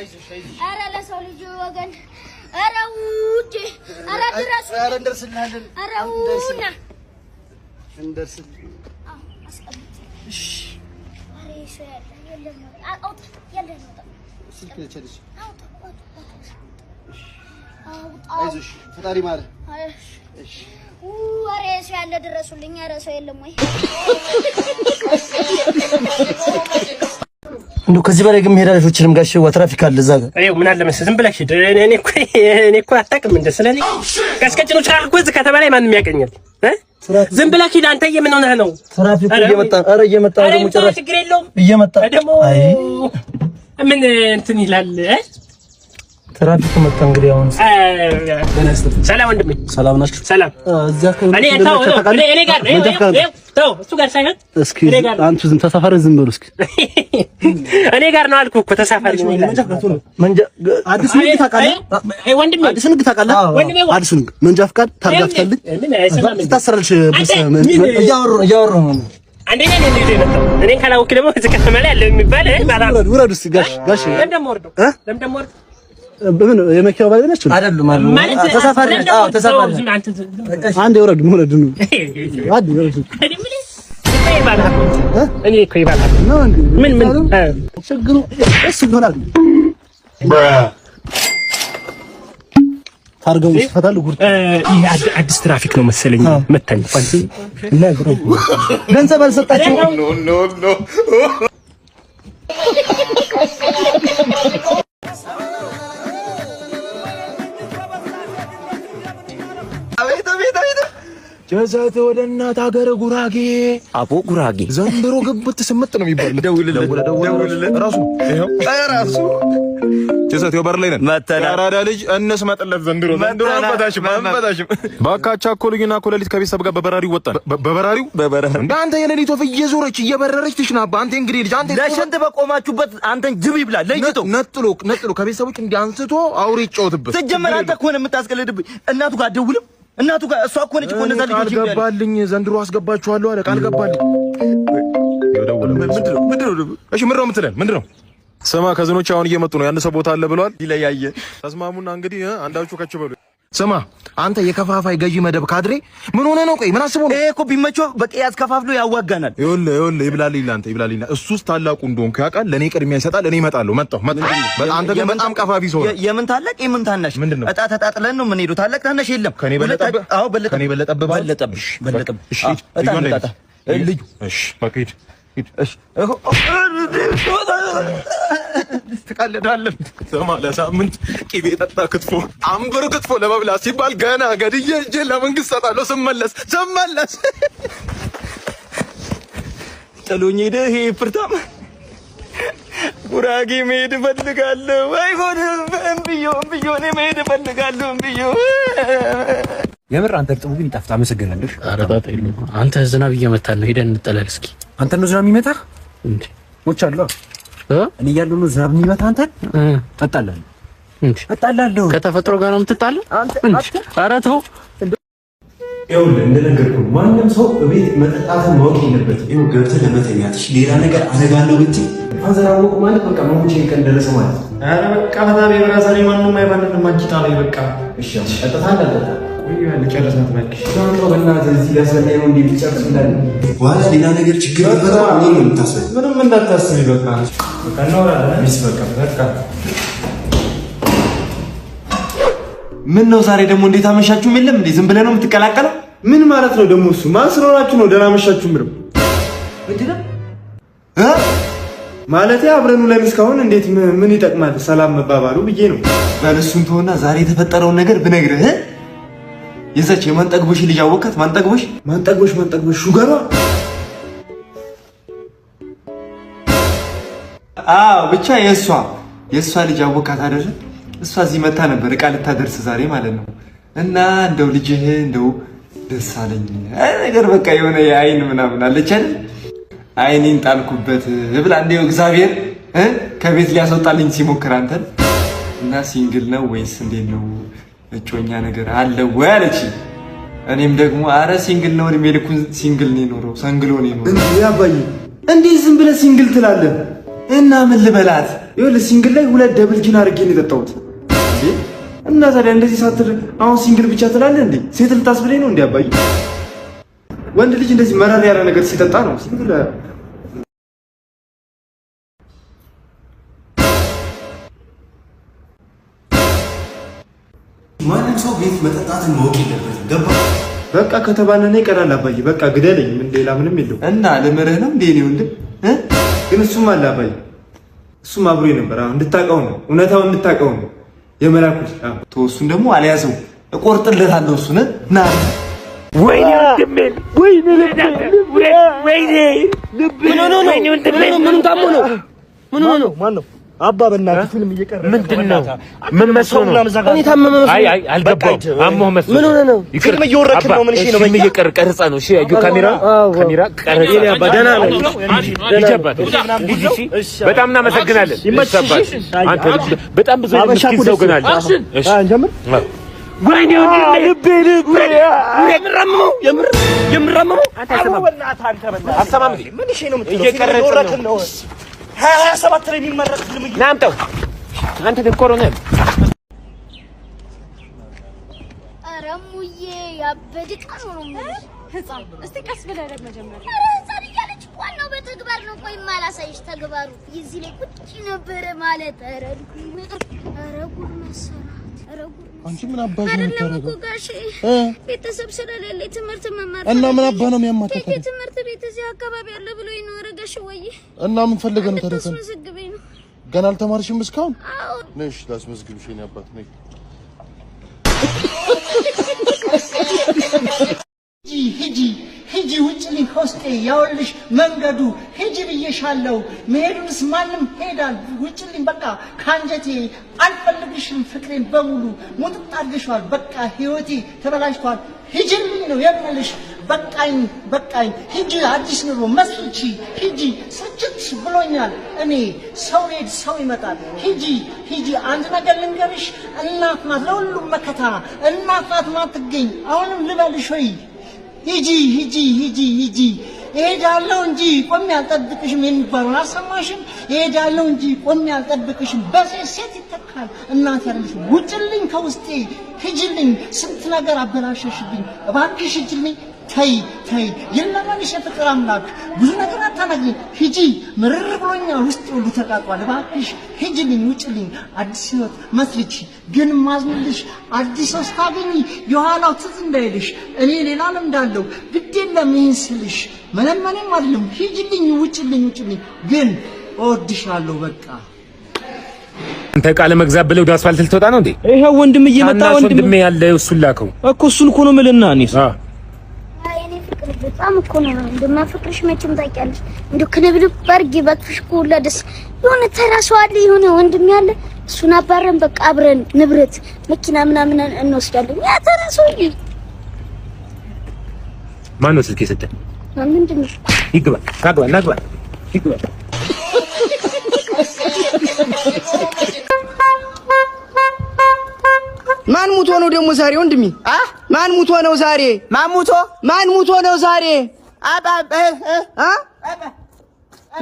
ኧረ ለሰው ልጅ ወገን ኧረ ውጪ ኧረ ድረሱ ኧረ እንደርስልሃለን ኧረ ውና እንደርስል እሺ ኧረ እሺ የለም አውጥ የለም ስልክ ለቸልሽ አይዞሽ ፈጣሪ ማረ እሺ ኧረ እሺ ያለ ድረሱልኝ ኧረ ሰው የለም ወይ እንዴ ከዚህ በላይ ግን መሄድ አልችልም ጋሽ ትራፊክ አለ እዛ ጋር አይው ምን አለ መሰለህ ዝም ብለህ ሂድ እኔ እኮ አታውቅም እንደ ስለኔ ቀስቀጭኑ ቻል እኮ እዚህ ከተማ ላይ ማንም ያቀኛል ዝም ብለህ ሂድ አንተዬ ምን ሆነህ ነው ትራፊክ እየመጣ ደግሞ ጭራሽ ችግር የለውም እየመጣ ደግሞ ምን እንትን ይላል ትራፊክ መጣ እንግዲህ አሁን ሰላም ወንድሜ ሰላም ናችሁ ሰላም እዚያ እኔ ጋር ተው እሱ ጋር ሳይሆን እስኪ አንቱ ዝም ተሳፋሪ ዝም በሉ እስኪ እኔ ጋር ነው አልኩህ እኮ ተሳፋሪ ነው ይላል መንጃ አዲስ ንግድ ታውቃለህ ወንድሜ አዲስ ንግድ ታውቃለህ አዲስ ንግድ መንጃ ፍቃድ ታርጋ ትፈልግ ታሰራልሽ እያወሩ ነው አንደኛ እኔ ልጅ ነው እኔ ካላውክ ደግሞ እዚህ ከተማ ላይ ያለው የሚባል ባላ ውረዱ እስኪ ጋሽ ለምን ወርዶ በምን የመኪናው ባለቤት ነች አይደለም ማለት ተሳፋሪ ተሳፋሪ አንዴ ወረዱ ነው አንዴ ወረዱ እኔ እኮ ይባላል ምን ችግሩ እሱ ይሆናል ታርጋው ይፈታል ጉር ይሄ አዲስ ትራፊክ ነው መሰለኝ መተን እና ገንዘብ አልሰጣቸው ኖ አቤት ጀዛት ወደ እናት ሀገር ጉራጌ አቦ ጉራጌ ዘንድሮ ግብት ስምጥ ነው የሚባል ደውልልህ ራሱ ጀዛት ወበር ላይ ነን ያራዳ ልጅ እነስ መጥለት ዘንድሮ አንፈታሽም ባካቻ ኮልኝና ኮለሊት ከቤተሰብ ጋር በበራሪው ወጣን በበራሪው እንደ አንተ የሌሊት ወፍ እየዞረች እየበረረች ትሽናባ አንተ እንግዲህ ልጅ አንተ ለሽንት በቆማችሁበት አንተን ጅብ ይብላል ለይቶ ነጥሎ ከቤተሰቦች እንዲያንስቶ አውሬ ይጫወትበት ተጀመረ አንተ ኮነ የምታስቀልድብኝ እናቱ ጋር ደውልም እናቱ ጋር እሷ እኮ ነች እኮ እነዛ ልጆች ይላል ገባልኝ ዘንድሮ አስገባችኋለሁ አለ ቃል ገባልኝ ምንድነው እሺ ምንድነው ስማ ከዝኖች አሁን እየመጡ ነው ያንሰ ቦታ አለ ብለዋል ይለያየ ተስማሙና እንግዲህ አንዳችሁ ከች በሉ ስማ አንተ የከፋፋይ ገዢ መደብ ካድሬ ምን ሆነ ነው ቆይ ምን አስቦ ነው እኮ ቢመቸው በቀያዝ ከፋፍሎ ያዋጋናል ይኸውልህ ይብላልኝ እሱስ ታላቁ እንደሆንኩ ያውቃል ለኔ ቅድሚያ ይሰጣል እኔ እመጣለሁ መጣሁ አንተ ግን በጣም ቀፋፊ ሰው ነው የምን ታላቅ የምን ታናሽ እጣ ተጣጥለን ነው የምንሄደው ታላቅ ታናሽ የለም ከኔ በለጠብህ አዎ በለጠብህ እሺ እጣ ልጅ እሺ በቃ እሺ ትቀልዳለህ ስማ ለሳምንት ቂቤ ጠጣ ክትፎ አንብር ክትፎ ለመብላት ሲባል ገና ገድዬ እጄ ለመንግስት ሰጣለሁ ስመለስ ጥሎኝ ሄደ ይሄ ፍርታም ጉራጌ መሄድ እፈልጋለሁ አይሆንም እምብዮ እኔ መሄድ እፈልጋለሁ እምብዮ የምር አንተ ጥሩ ግን ይጣፍጣ አመሰግናለሁ አረዳታ የለም አንተ ዝናብ እየመታል ነው ሄደን እንጠለል እስኪ አንተ ነው ዝናብ የሚመታህ እንዴ ሞቻለሁ እኔ ያለው ነው ዝናብ የሚመታ አንተ እጣላለሁ ከተፈጥሮ ጋር ነው የምትጣለው አንተ ኧረ ተው ይኸውልህ እንደነገርኩህ ማንም ሰው በቤት መጠጣትን ማወቅ የለበትም ይኸው ገብተህ ለመተኛትሽ ሌላ ነገር አደርጋለሁ ብትይ አንዘራወቁ ማለት በቃ መሞቼን ቀን ደረሰ ማለት ኧረ በቃ ፈታቤ በራሳሪ ማንም አይባልንም አንቺታ ላይ በቃ እሺ ጠጥታ እንዳጠጣ ቆይ ልጨርሳት ባክሽ ነው በእናትህ እዚህ ሊያስበላኝ ነው እንዴ ቢጨርስ እንዳለ በኋላ ሌላ ነገር ችግር ይፈጠራል እኔ ነው የምታስበው ምንም እንዳታስቢ በቃ እናወራለን ሚስ በቃ ምን ነው ዛሬ ደግሞ እንዴት አመሻችሁም የለም እንዴ ዝም ብለህ ነው የምትቀላቀለው ምን ማለት ነው ደግሞ እሱ ማን ስለሆናችሁ ነው ደህና አመሻችሁ ምንም ምንድነው ማለት አብረን ውለን እስካሁን እንዴት ምን ይጠቅማል ሰላም መባባሉ ብዬ ነው ባለሱን ተውና ዛሬ የተፈጠረውን ነገር ብነግርህ የዛች የማንጠግቦሽ ልጅ አወቃት ማንጠግቦሽ ሹገሯ ብቻ የእሷ ልጅ አወቃት አይደል እሷ እዚህ መታ ነበር እቃ ልታደርስ ዛሬ ማለት ነው እና እንደው ልጅህ እንደው ደስ አለኝ ነገር በቃ የሆነ የአይን ምናምን አለች አይደል አይኔን ጣልኩበት ብላ እንደው እግዚአብሔር ከቤት ሊያስወጣልኝ ሲሞክር አንተን እና ሲንግል ነው ወይስ እንዴት ነው እጮኛ ነገር አለ ወይ አለች እኔም ደግሞ አረ ሲንግል ነው እድሜ ልኩን ሲንግል ነው ኖሮ ሰንግሎ ነው ኖሮ እንዴ አባዬ እንዴ ዝም ብለህ ሲንግል ትላለህ እና ምን ልበላት? ይኸውልህ ሲንግል ላይ 2 ደብል ጂን አድርጌ ነው የጠጣሁት። እና ታዲያ እንደዚህ ሳትል አሁን ሲንግል ብቻ ትላለህ እንዴ? ሴት ልታስብለኝ ነው እንዴ አባዬ? ወንድ ልጅ እንደዚህ መራር ያለ ነገር ሲጠጣ ነው ሲንግል። ማንም ሰው ቤት መጠጣትን ማወቅ የለበትም። ገባ? በቃ ከተባለነ ይቀራል አባዬ። በቃ ግደለኝ። ምን ሌላ ምንም የለው። እና ለምርህ ነው እንዴ ነው እንዴ? ግን እሱም አለ አባዬ። እሱም አብሮኝ ነበር። አሁን እንድታውቀው ነው፣ እውነታውን እንድታውቀው ነው የመላኩት። ተወሱን ደግሞ አልያዘው እቆርጥለታለሁ እሱን ና ወይኔ ወንድሜ ወይኔ ወይኔ ምን ታሞ ነው? ምን ሆኖ ማን ነው? አባ በእናትህ ፊልም እየቀረ ምንድነው? ምን መስሎ ነው? እኔ ታመመ መስሎ። አይ አልገባም። አሞህ መስሎ። ምን ሆነ ነው? ፊልም እየወረክ ነው? ምን እሺ ነው? ፊልም እየቀረ ቀርጻ ነው። እሺ አዩ ካሜራ ቀረጻ። እኔ አባ ደህና ነው። ይጀባት እሺ። በጣም እናመሰግናለን። ይመችሽ። አንተ በጣም ብዙ ምስኪን ሰው ግን አለ። እሺ እንጀምር። ወይኔ ልቤ የምራመመው አንተ አሰማም እንዴ? ምን እሺ ነው የምትለው? እየቀረጽ ነው 27 ላይ የሚመረጥ ፊልም ናምጣው። አንተ ኮሎኔል አረሙዬ ያበደ ቃል ነው ማለት ህፃን። እስቲ ቀስ ብለህ ደግሞ መጀመሪያ ህፃን እያለች ዋናው በተግባር ነው። ቆይ ማላሳይሽ ተግባሩ እዚህ ላይ ቁጭ ነበረ ማለት ጉድ መሰራት። አንቺ ምን አባሽ ነው የምታረገው? ቤተሰብ ስለሌለ ትምህርት መማር እና ምን አባ ነው የሚያማታው? ትምህርት ቤት እዚህ አካባቢ ያለ ብሎ ይኖር ጋሽ ወይ እና ምን ፈልገህ ነው ታዲያ? ታስመዝግበኝ ነው? ገና አልተማርሽም እስካሁን? አዎ ነሽ ላስመዝግብሽ የኔ አባት ነኝ። ሂጂ ውጭ ሊሆስቴ ያውልሽ መንገዱ ሂጂ ብዬሻለሁ። መሄዱንስ ማንም ሄዳል። ውጭልኝ በቃ ካንጀቴ አልፈልግሽም። ፍቅሬን በሙሉ ሙጥጥ አድርገሽዋል። በቃ ህይወቴ ተበላሽቷል። ሂጂልኝ ነው የምልሽ። በቃኝ ሂጂ። አዲስ ኑሮ መስርቺ ሂጂ። ስጭት ብሎኛል እኔ ሰው ሄድ ሰው ይመጣል። ሂጂ። አንድ ነገር ልንገርሽ፣ እናት ናት ለሁሉም መከታ። እናት ናት ማትገኝ። አሁንም ልበልሽ ወይ ሂጂ። እሄዳለሁ እንጂ ቆሜ አልጠብቅሽም የሚባለውን አልሰማሽም? እሄዳለሁ እንጂ ቆሜ አልጠብቅሽም። በሴት ይተካል። እናት ያለሽ ውጭልኝ ከውስጤ ሂጂልኝ። ስንት ነገር አበላሸሽብኝ። እባክሽ ሂጂልኝ። ተይ የለመንሽ የፍቅር አምላክ ብዙ ነገር አታናግሪኝ። ሂጂ። ምርር ብሎኛል። ውስጥ ሁሉ ተቃጥሏል። እባክሽ ሂጂልኝ፣ ውጭልኝ። አዲስ ህይወት መስርቺ። ግን ማዝንልሽ አዲስ ሰው ስታገኝ የኋላው ትዝ እንዳይልሽ። እኔ ሌላ ለምዳለሁ። ግድ የለም ይህን ስልሽ መለመኔም አይደለም። ሂጂልኝ፣ ውጭልኝ። ግን እወድሻለሁ። በቃ አንተ ቃል መግዛት ብለው ወደ አስፋልት ልትወጣ ነው እንዴ? ይሄው ወንድም እየመጣ ወንድሜ ያለ እሱን ላከው እኮ እሱን እኮ ነው የምልህ። እኔስ በጣም እኮ ነው እንደማፈቅርሽ መቼም ታውቂያለሽ። እንደው ከነብልብ ባርጌ ባክሽ እኮ ሁላ ደስ የሆነ ተራሷ አለ የሆነ ወንድም ያለ እሱን አባረን በቃ አብረን ንብረት መኪና ምናምን እንወስዳለን። ያ ተራሷ ማን ነው ስልክ የሰጠህ? ምንድን ነው? ይግባ ይግባ። ማን ሙቶ ነው ደግሞ ዛሬ ወንድሜ? ማን ሙቶ ነው ዛሬ? ማን ሙቶ ነው ዛሬ?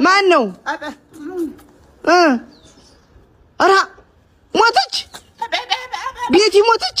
ማን ነው? ኧረ ሞተች፣ ቤቲ ሞተች።